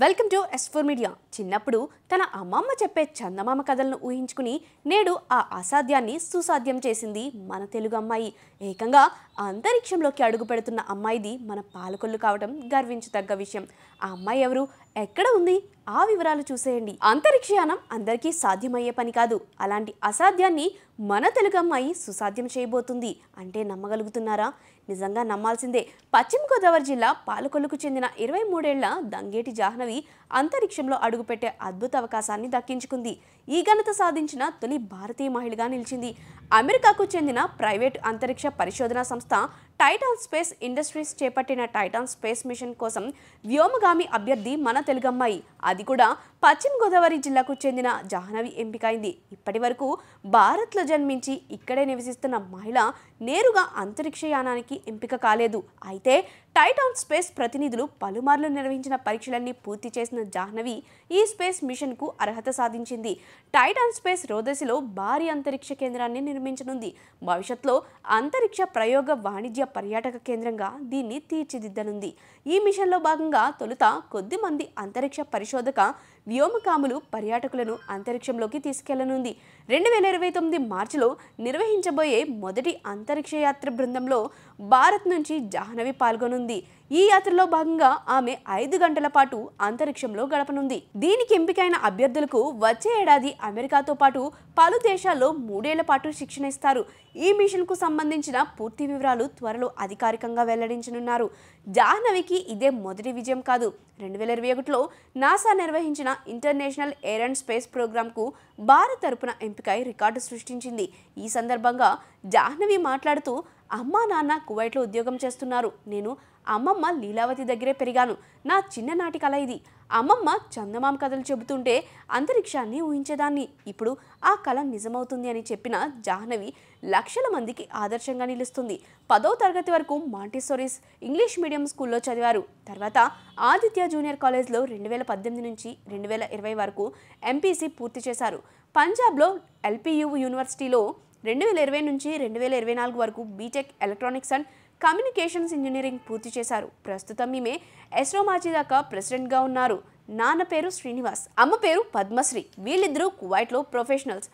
Welcome to S4 media. చిన్నప్పుడు తన అమ్మమ్మ చెప్పే చందమామ కథలను ఊహించుకుని నేడు ఆ అసాధ్యాన్ని సుసాధ్యం చేసింది మన తెలుగు అమ్మాయి. ఏకంగా అంతరిక్షంలోకి అడుగు పెడుతున్న అమ్మాయిది మన పాలకొల్లు కావడం గర్వించదగ్గ విషయం. ఆ అమ్మాయి ఎవరు, ఎక్కడ ఉంది, ఆ వివరాలు చూసేయండి. అంతరిక్షయానం అందరికీ సాధ్యమయ్యే పని కాదు. అలాంటి అసాధ్యాన్ని మన తెలుగు అమ్మాయి సుసాధ్యం చేయబోతుంది అంటే నమ్మగలుగుతున్నారా? నిజంగా నమ్మాల్సిందే. పశ్చిమ గోదావరి జిల్లా పాలకొల్లుకు చెందిన 23 ఏళ్ల దంగేటి జాహ్నవి అంతరిక్షంలో అడుగుపెట్టే అద్భుత అవకాశాన్ని దక్కించుకుంది. ఈ ఘనత సాధించిన తొలి భారతీయ మహిళగా నిలిచింది. అమెరికాకు చెందిన ప్రైవేటు అంతరిక్ష పరిశోధనా సంస్థ టైటాన్ స్పేస్ ఇండస్ట్రీస్ చేపట్టిన టైటాన్ స్పేస్ మిషన్ కోసం వ్యోమగామి అభ్యర్థి మన తెలుగమ్మాయి. అది కూడా పశ్చిమ గోదావరి జిల్లాకు చెందిన జాహ్నవి ఎంపికైంది. ఇప్పటి వరకు భారత్లో జన్మించి ఇక్కడే నివసిస్తున్న మహిళ నేరుగా అంతరిక్షయానానికి ఎంపిక కాలేదు. అయితే టైటాన్ స్పేస్ ప్రతినిధులు పలుమార్లు నిర్వహించిన పరీక్షలన్నీ పూర్తి చేసిన జాహ్నవి ఈ స్పేస్ మిషన్కు అర్హత సాధించింది. టైటాన్ స్పేస్ రోదసిలో భారీ అంతరిక్ష కేంద్రాన్ని నిర్మించనుంది. భవిష్యత్తులో అంతరిక్ష ప్రయోగ వాణిజ్య పర్యాటక కేంద్రంగా దీన్ని తీర్చిదిద్దనుంది. ఈ మిషన్లో భాగంగా తొలుత కొద్ది మంది అంతరిక్ష పరిశోధక వ్యోమకాములు పర్యాటకులను అంతరిక్షంలోకి తీసుకెళ్లనుంది. 2029 మార్చిలో నిర్వహించబోయే మొదటి అంతరిక్ష యాత్ర బృందంలో భారత్ నుంచి జాహ్నవి పాల్గొనుంది. ఈ యాత్రలో భాగంగా ఆమె 5 గంటల పాటు అంతరిక్షంలో గడపనుంది. దీనికి ఎంపికైన అభ్యర్థులకు వచ్చే ఏడాది అమెరికాతో పాటు పలు దేశాల్లో 3 ఏళ్ల పాటు శిక్షణ ఇస్తారు. ఈ మిషన్కు సంబంధించిన పూర్తి వివరాలు త్వరలో అధికారికంగా వెల్లడించనున్నారు. జాహ్నవికి ఇదే మొదటి విజయం కాదు. 2021లో నాసా నిర్వహించిన ఇంటర్నేషనల్ ఎయిర్ అండ్ స్పేస్ ప్రోగ్రాంకు భారత్ తరపున ఎంపికై రికార్డు సృష్టించింది. ఈ సందర్భంగా జాహ్నవి మాట్లాడుతూ, అమ్మా నాన్న కువైట్లో ఉద్యోగం చేస్తున్నారు. నేను అమ్మమ్మ లీలావతి దగ్గరే పెరిగాను. నా చిన్ననాటి కల ఇది. అమ్మమ్మ చందమామ కథలు చెబుతుంటే అంతరిక్షాన్ని ఊహించేదాన్ని. ఇప్పుడు ఆ కళ నిజమవుతుంది అని చెప్పిన జాహ్నవి లక్షల మందికి ఆదర్శంగా నిలుస్తుంది. 10వ తరగతి వరకు మాంటిసోరీస్ ఇంగ్లీష్ మీడియం స్కూల్లో చదివారు. తర్వాత ఆదిత్య జూనియర్ కాలేజ్లో 2018 నుంచి 2020 వరకు ఎంపీసీ పూర్తి చేశారు. పంజాబ్లో LPU యూనివర్సిటీలో 2020 నుంచి 2024 వరకు BTech electronics and communications engineering పూర్తి చేశారు. ప్రస్తుతం ఈమె ఎస్రోమాచి దాకా ప్రెసిడెంట్గా ఉన్నారు. నాన్న పేరు శ్రీనివాస్, అమ్మ పేరు పద్మశ్రీ. వీళ్ళిద్దరూ కువైట్లో ప్రొఫెషనల్స్.